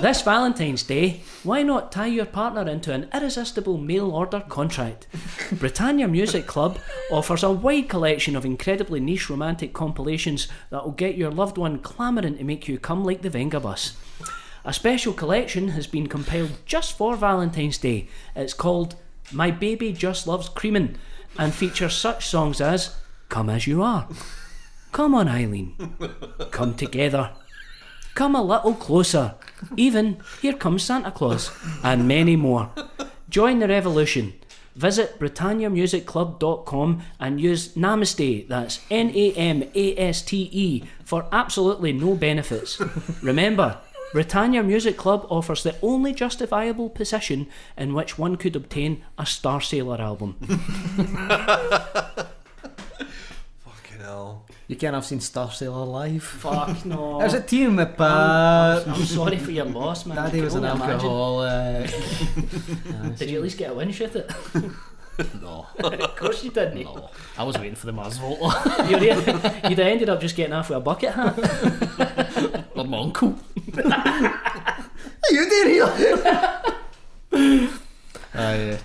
S1: This Valentine's Day, why not tie your partner into an irresistible mail order contract? Britannia Music Club offers a wide collection of incredibly niche romantic compilations that will get your loved one clamouring to make you come like the Venga Bus. A special collection has been compiled just for Valentine's Day. It's called My Baby Just Loves Creamin' and features such songs as Come As You Are, Come On Eileen, Come Together, Come a Little Closer, even Here Comes Santa Claus, and many more. Join the revolution. Visit BritanniaMusicClub.com and use Namaste, that's Namaste, for absolutely no benefits. Remember, Britannia Music Club offers the only justifiable position in which one could obtain a Star Sailor album.
S2: Fucking hell.
S3: You can't have seen Star Sailor live.
S1: Fuck no.
S3: There's a tea in the pub.
S1: I'm sorry for your loss, man.
S3: Daddy
S1: I
S3: was
S1: can
S3: an
S1: only imagine.
S3: alcoholic.
S1: Did you at least get a winch with it?
S3: No.
S1: Of course you didn't.
S3: No. I was waiting for the Mars Volta.
S1: You'd have ended up just getting off with a bucket hat.
S3: Or my uncle. You did here.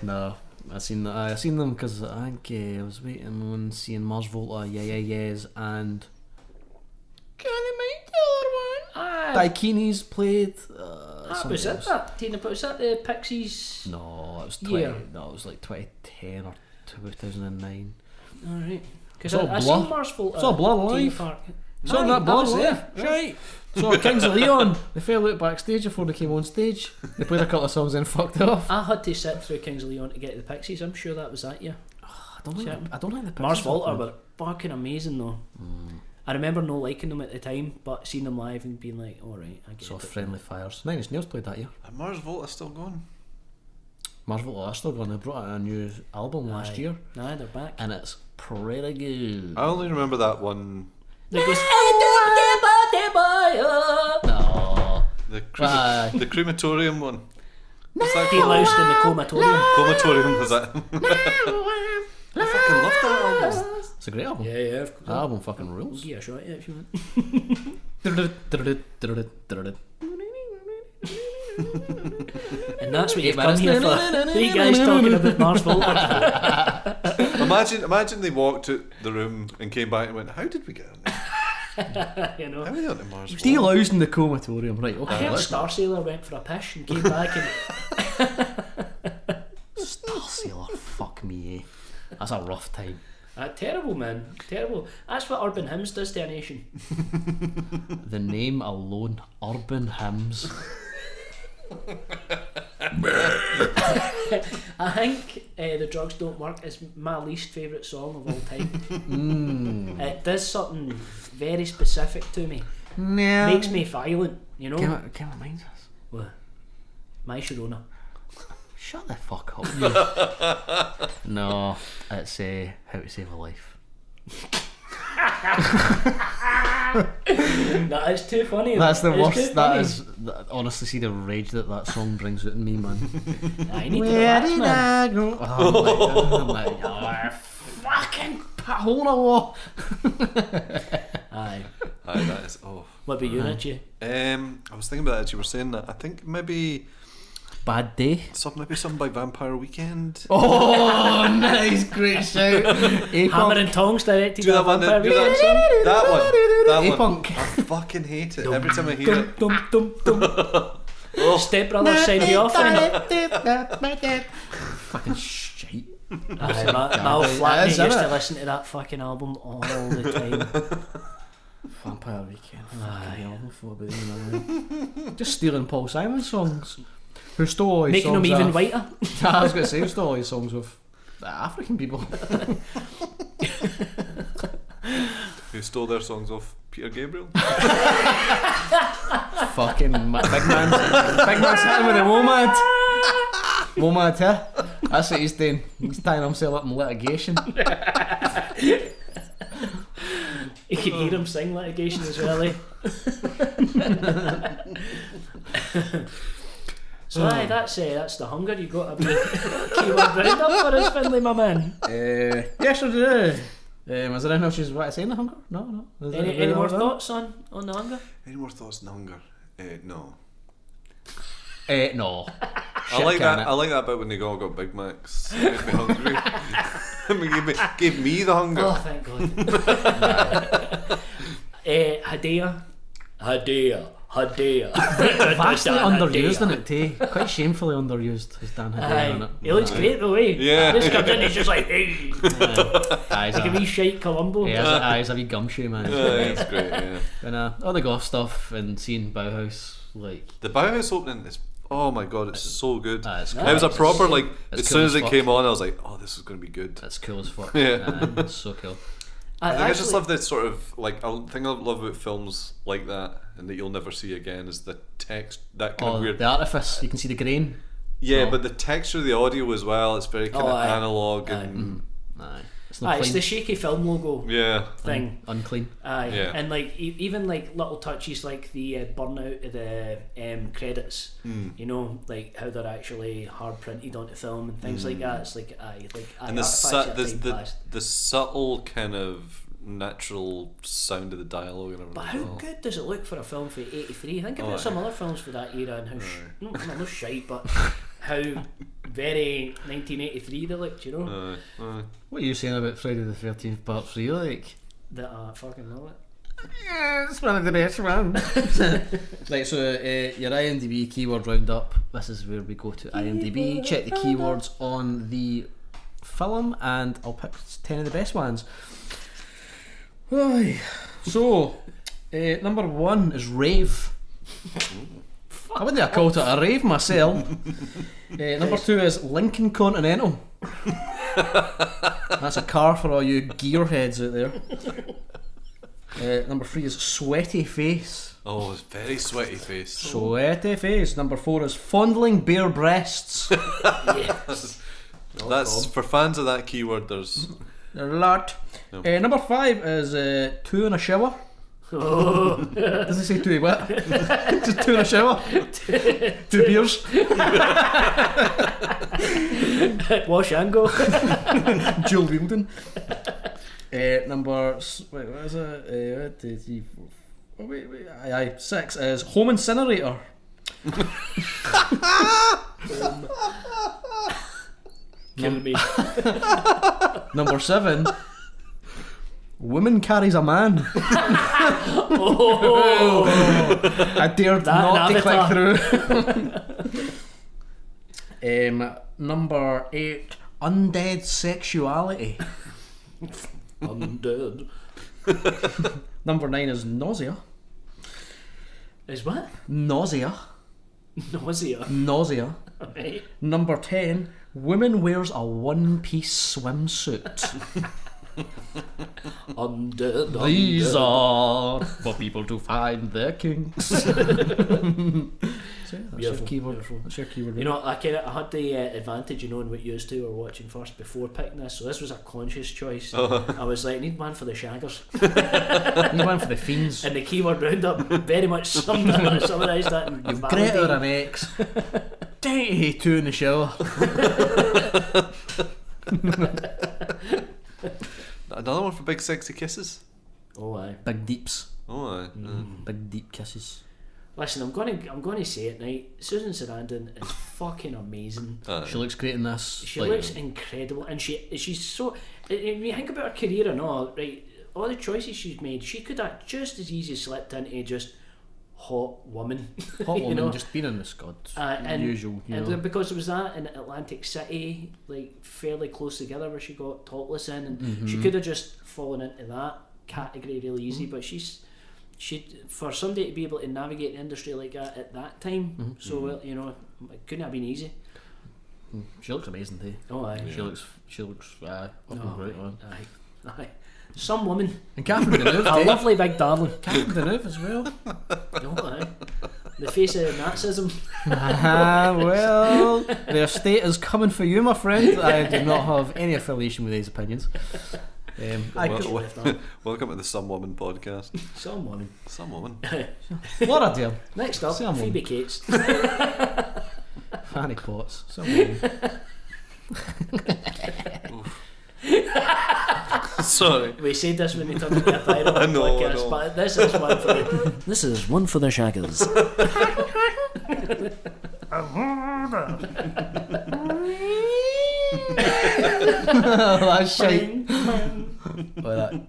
S3: No. I seen them because I think I was waiting on seeing Mars Volta, Yes, and can I make the other one? Daikini's played.
S1: Was it that? Tina, was that the Pixies?
S3: No, it was
S1: Year.
S3: it was like 2010 or 2009.
S1: Alright. Because
S3: Saw
S1: I
S3: Blur.
S1: seen Mars Volta.
S3: Saw Blur
S1: Theme
S3: live.
S1: Park.
S3: So
S1: Aye,
S3: that
S1: I
S3: Blur
S1: was
S3: there, right? So Kings of Leon, they fell out backstage before they came on stage. They played a couple of songs and fucked it off.
S1: I had to sit through Kings of Leon to get to the Pixies. I'm sure that was that year.
S3: I don't think the
S1: Mars
S3: Pixies
S1: Volta
S3: were
S1: were fucking amazing though. I remember no liking them at the time, but seeing them live and being like, alright, I get
S3: So
S1: it.
S3: Friendly Fires. Nine Inch Nails played that year.
S2: And Mars Volta still going?
S3: Mars Volta are still going. They brought out a new album last year,
S1: Nah, they're back.
S3: and it's pretty good.
S2: I only remember that one.
S1: There goes,
S3: No.
S2: The crematorium one. What's that called?
S1: Deloused in the comatorium.
S2: Comatorium was that? I fucking loved that album.
S3: It's a great album.
S1: Yeah,
S3: That album fucking rules.
S1: Give a shot at it if you want. And that's what you've come here for. Three guys talking about Mars Volta.
S2: Imagine they walked to the room and came back and went, how did we get on there?
S1: You know.
S2: How are we on to Mars Volta?
S3: Deloused in the comatorium, right?
S1: I
S3: Okay.
S1: heard Star Sailor went for a pish and came back and
S3: Star Sailor, fuck me, eh? That's a rough time.
S1: terrible, man, terrible. That's what Urban Hymns does to a nation.
S3: The name alone, Urban Hymns.
S1: I think The Drugs Don't Work is my least favourite song of all time. It does something very specific to me. Makes me violent, you know.
S3: Can reminds us.
S1: What? My Sharona.
S3: Shut the fuck up. No, it's How to Save a Life.
S1: That is too funny.
S3: That's the
S1: It's too
S3: worst.
S1: funny.
S3: Honestly, see the rage that song brings out in me, man.
S1: I need to relax, man.
S3: go? I'm like, oh, fucking hole in a wall.
S1: Aye.
S2: Aye, that is, oh.
S1: What about you, Richie?
S2: I was thinking about it as you were saying that. I think maybe
S3: Bad Day.
S2: Maybe something by Vampire Weekend.
S3: Oh, nice, great shout.
S1: Hammer and Tongs directed
S2: Do
S1: by
S2: that one.
S1: Vampire
S2: Do
S1: Weekend.
S2: that one. That one.
S3: A-Punk.
S2: I fucking hate it every time I hear it.
S1: Dum, dum, dum. Step Brothers Send Me Off.
S3: Fucking shite.
S1: Aye, my old flatmate used to listen to that fucking album all the time.
S3: Vampire Weekend. Just stealing Paul Simon songs. Who stole all his
S1: Making
S3: songs
S1: them even
S3: off-
S1: whiter.
S3: I was going to say, who stole all his songs with African people.
S2: Who stole their songs off Peter Gabriel?
S3: Fucking big man's hitting with the WOMAD. WOMAD, huh? That's what he's doing. He's tying himself up in litigation.
S1: You can hear him sing litigation as well, eh? So aye, that's the hunger. You got a wee keyword roundup for us, Findlay, my man.
S3: Yes, I do. Is there anything else you want to say on the hunger? No. Is there
S1: Any more
S3: anything
S1: thoughts on the hunger?
S2: Any more thoughts on hunger? No.
S3: No.
S2: I like that bit when they all got Big Macs. It made me hungry. gave me the hunger.
S1: Oh, thank God. Hadea.
S3: Vastly underused in it too. Quite shamefully underused is Dan Hedaya in it.
S1: He looks great though, eh?
S2: Yeah.
S1: This comes in, he's just like, hey.
S3: Aye,
S1: Like a wee shite Columbo.
S3: he's a wee gumshoe man.
S2: That's great, yeah.
S3: And all the goth stuff and seeing Bauhaus, like
S2: The Bauhaus opening is, oh my god, it's so good.
S3: it's
S2: It was a proper, like,
S3: It's
S2: as
S3: cool
S2: soon
S3: as
S2: as it
S3: fuck.
S2: came on, I was like, oh, this is going to be good.
S3: that's cool as fuck.
S2: Yeah.
S3: It's so cool.
S2: I just love this sort of, like, a thing I love about films like that, and that you'll never see again, is the text, that kind of weird.
S3: The artifice, you can see the grain.
S2: Yeah, but the texture of the audio as well, it's very kind of
S1: aye.
S2: analog and.
S3: Aye. It's not
S1: Aye,
S3: clean.
S1: it's the shaky film logo
S2: Yeah.
S1: thing.
S3: Unclean.
S1: Aye,
S2: Yeah.
S1: and like even like little touches like the burnout of the credits, you know, like how they're actually hard printed onto film and things like that. It's like
S2: And the subtle kind of natural sound of the dialogue and everything.
S1: But how good does it look for a film for '83? Think about some other films for that era and how no shite, but how very 1983 they looked, you know.
S3: What are you saying about Friday the 13th Part 3? Like,
S1: That I fucking love it.
S3: yeah, it's one of the best ones. Right, so your IMDb keyword roundup. This is where we go to IMDb, check the keywords on the film, and I'll pick 10 of the best ones. Aye. So, number 1 is rave. I wouldn't have called it a rave myself. Number 2 is Lincoln Continental. That's a car for all you gearheads out there. Number 3 is Sweaty Face.
S2: Oh, it's very sweaty face.
S3: Sweaty Face. Number 4 is Fondling Bare Breasts.
S2: That's for fans of that keyword. There's
S3: A lot.
S2: No.
S3: Number 5 is 2 in a shower. Does it say 2 what? Just 2 in a shower. 2 beers.
S1: Wash and go.
S3: Jill Wielden. Number wait, what is it? 1, 2, 3, 4. Oh, wait. Aye. 6 is Home Incinerator.
S1: Killing me.
S3: Number 7. Woman carries a man. I dared
S1: That
S3: not to click
S1: Avatar.
S3: through. Number 8. Undead sexuality.
S1: Undead.
S3: Number 9 is nausea.
S1: Is what?
S3: Nausea.
S1: Nausea. Right.
S3: Number 10. Woman wears a one-piece swimsuit.
S1: Undead.
S3: These are for people to find their kinks. So, that's your keyword. That's your keyword.
S1: You know, I had the advantage, you know, in what you two were watching first before picking this, so this was a conscious choice. I was like, I need one for the shaggers.
S3: Need one for the fiends.
S1: And the keyword roundup very much summarised that. And
S3: You've Greta or an ex. Dainty 2 in the shower.
S2: another one for big sexy kisses.
S1: Oh aye.
S3: Big deeps.
S2: Oh, aye.
S3: Big deep kisses.
S1: Listen, I'm gonna say it, right? Susan Sarandon is fucking amazing.
S3: She looks great in this.
S1: She looks incredible, and she's so. When you think about her career and all, right, all the choices she's made, she could have just as easily slipped into just hot woman.
S3: Hot woman,
S1: know?
S3: just being in the Scots.
S1: And
S3: Usual, you know.
S1: because there was that in Atlantic City, like fairly close together, where she got topless in, and she could have just fallen into that category really easy. But she for somebody to be able to navigate the industry like that at that time, so well, you know, it couldn't have been easy.
S3: She looks amazing too.
S1: Oh, aye.
S3: Yeah. She looks fucking great, man.
S1: Aye. Some woman.
S3: And Catherine Deneuve,
S1: A lovely big darling.
S3: Catherine Deneuve as well.
S1: Oh, aye. The face of Nazism.
S3: Well, the estate is coming for you, my friend. I do not have any affiliation with these opinions.
S2: Welcome to the Some Woman podcast.
S1: Some woman.
S2: Some woman.
S3: Laura Dern.
S1: Next up,
S3: Some
S1: Phoebe
S3: woman.
S1: Cates.
S3: Fanny Potts. Some woman.
S2: Sorry.
S1: We said this when we turned into a thyroid podcast, but this is one for the... This is one for the shaggers.
S3: That's shite. That.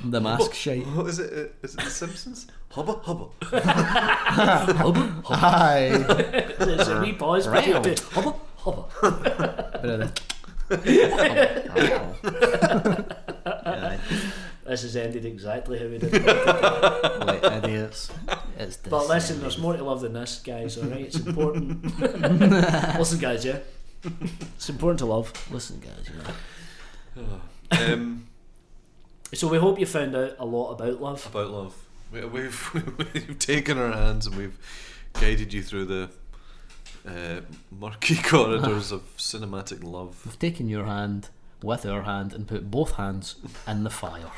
S3: The mask shite.
S2: What is it? Is it The Simpsons? Hubba hubba.
S3: Hi.
S1: It's a wee pause.
S3: Right.
S1: Hubba, hubba.
S3: Bit of
S1: This has ended exactly how we did it.
S3: like idiots. It's
S1: But listen, there's more to love than this, guys, alright? It's important. Listen, guys, yeah? It's important to love. Listen, guys, yeah? So we hope you found out a lot about love.
S2: About love. We've taken our hands and we've guided you through the murky corridors of cinematic love.
S3: We've taken your hand with our hand and put both hands in the fire.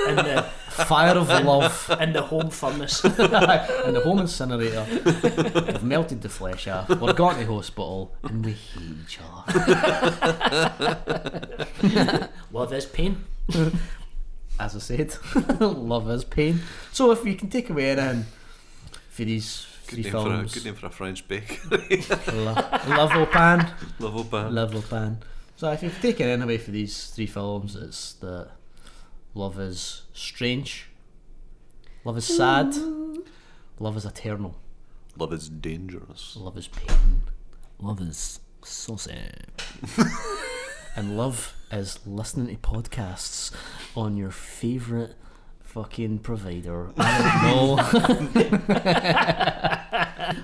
S1: In the
S3: Fire of love.
S1: in the home furnace.
S3: In the home incinerator. We've melted the flesh off. We're gone to hospital and we hate each other.
S1: Love is pain.
S3: As I said, love is pain. So if you can take away anything for these three films,
S2: Good name for a French bakery.
S3: Love au pan.
S2: Love au pan.
S3: Love au pan. So if you've taken anything away for these three films, it's that love is strange, love is sad, love is eternal,
S2: Love is dangerous.
S3: love is pain,
S1: Love is saucy.
S3: and love is listening to podcasts on your favourite fucking provider. I don't know.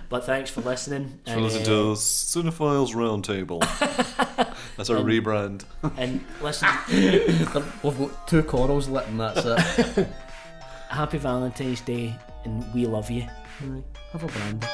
S1: But thanks for listening.
S2: So listen to Cinephiles Roundtable. That's our rebrand.
S1: And listen,
S3: We've got 2 corals lit and that's it.
S1: happy Valentine's Day, and we love you.
S3: Have a brand.